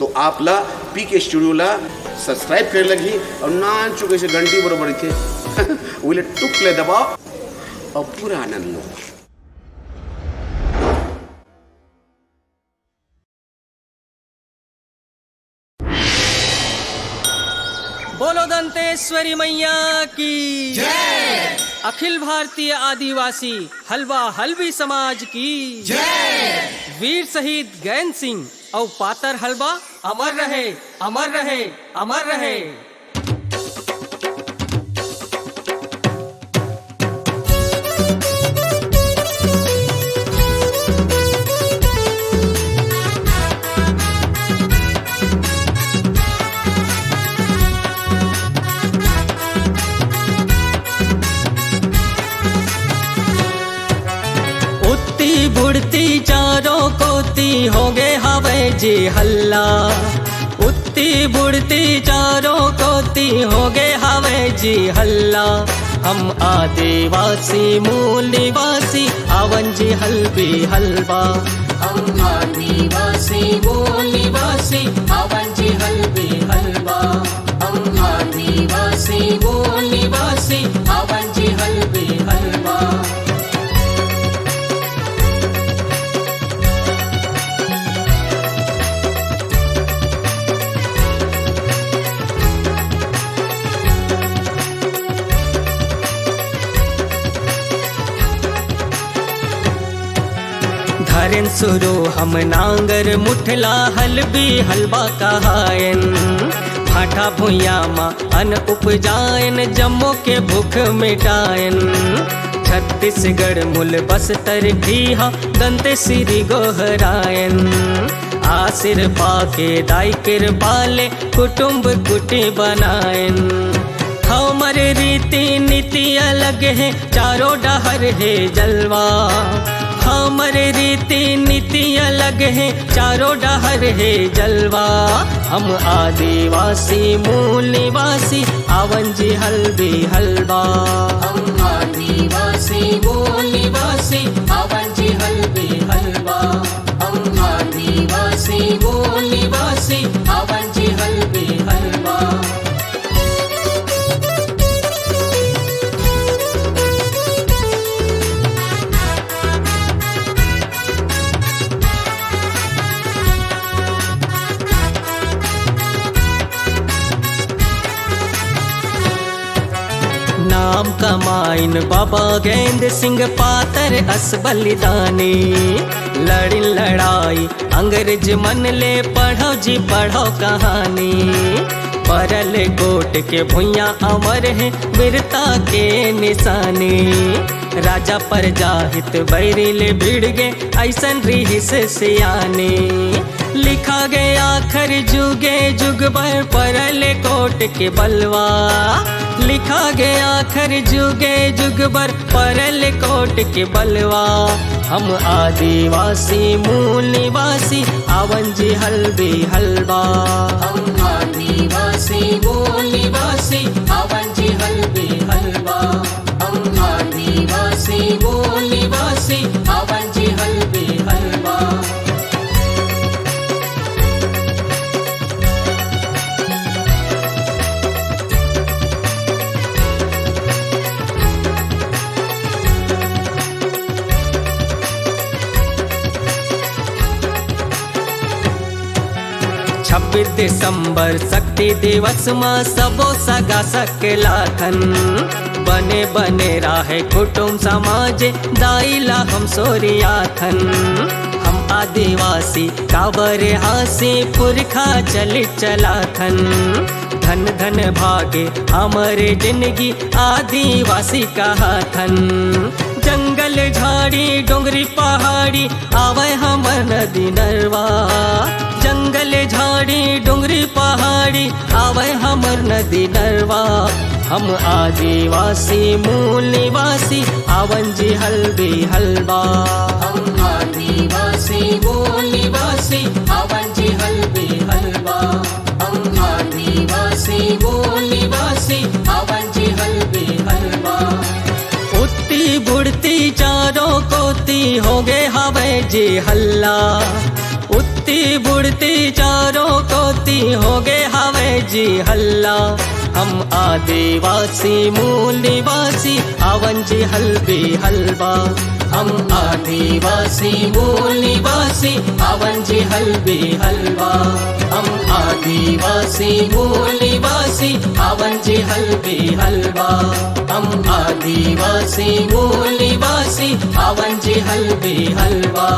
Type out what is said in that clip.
तो आपला PK स्टुडिओला subscribe करायला घे और नान चुकायचे घंटी बरोबर इथे उले टुकले दबाव और पूरा आनंद लो। बोलो दंतेश्वरी मैया की जय। अखिल भारतीय आदिवासी हलवा हलवी समाज की जय। वीर शहीद गैन सिंह और पातर हलवा अमर रहे, अमर रहे, अमर रहे। बुढ़ती चारों कोती हो गए हवे जी हल्ला, उतनी बुढ़ती चारों कोती हो गए हवे जी हल्ला। हम आदिवासी मूल निवासी आवन जी हलवी हलवा, हम आदिवासी मूल निवासी आवन जी हलवी हलवा, हम आदिवासी मूल निवासी आवन जी हलवी हलवा। धरेन सुरो हम नांगर मुठला हलवी हलवा कहायन, भाटा भुइया मा अन उपजायन जम्मो के भूख मिटायन। छत्तीसगढ़ मूल बस्तर भीहा दंतेश्वरी गोहरायन, आसिर पाके दाई किर बाले कुटुंब कुटी बनायन। हमारे रीति नीति अलग है चारों डहर है जलवा, हमारे रीति नीति अलग है चारों डहर है जलवा। हम आदिवासी मूल निवासी आवन जी हलवी हलवा, हम आदिवासी मूल निवासी आवन जी हलवी हलवा, हम आदिवासी मूल निवासी आवन जी हलवी हलवा। नाम कमाइन बाबा गेंद सिंह पातर अस बलिदानी। लड़ी लड़ाई अंग्रेज मन ले पढ़ो जी पढ़ो कहानी। परल कोट के भुइया अमर है वीरता के निशानी। राजा प्रजा हित बैरी ले भिड़ गए ऐसन रही से सियानी। लिखा गया आखर जुगे जुग भर परल कोट के बलवा, लिखा गया आखर जुगे जुग भर परल कोट के बलवा। हम आदिवासी मूल निवासी आवन जी हलवी हलवा, हम आदिवासी मूल निवासी आवन जी हलवी हलवा, हम आदिवासी मूल निवासी आवन जी हलवी हलवा। छब्बीस दिसंबर शक्ति दिवस में सबो सगा सकलाथन। बने बने राहे कुटुंब समाज दाइला हम सोरियाथन। हम आदिवासी काबर हासी पुरखा चली चलाथन। धन धन भागे हमारे जिंदगी आदिवासी कहाथन। जंगल झाड़ी डोंगरी पहाड़ी आवे हमर नदी नरवा। जंगल झाड़ी डोंगरी पहाड़ी आवे हमर नदी नरवा। हम आदिवासी मूल निवासी आवन जी हलवी हलवा, हम आदिवासी मूल निवासी आवन जी हलवी हलवा, हम आदिवासी मूल निवासी आवन जी हलवी हलवा। उतनी बुढ़ती चारों कोती हो गए हवे जी हल्ला। उतनी बुढ़ती चारों को जी हल्ला। हम आदिवासी मूल निवासी आवन जी हलवे हलवा। हम आदिवासी मूल निवासी आवन जी हलवे हलवा। हम आदिवासी मूल निवासी आवन जी हलवे हलवा। हम आदिवासी मूल निवासी आवन जी हलवे हलवा।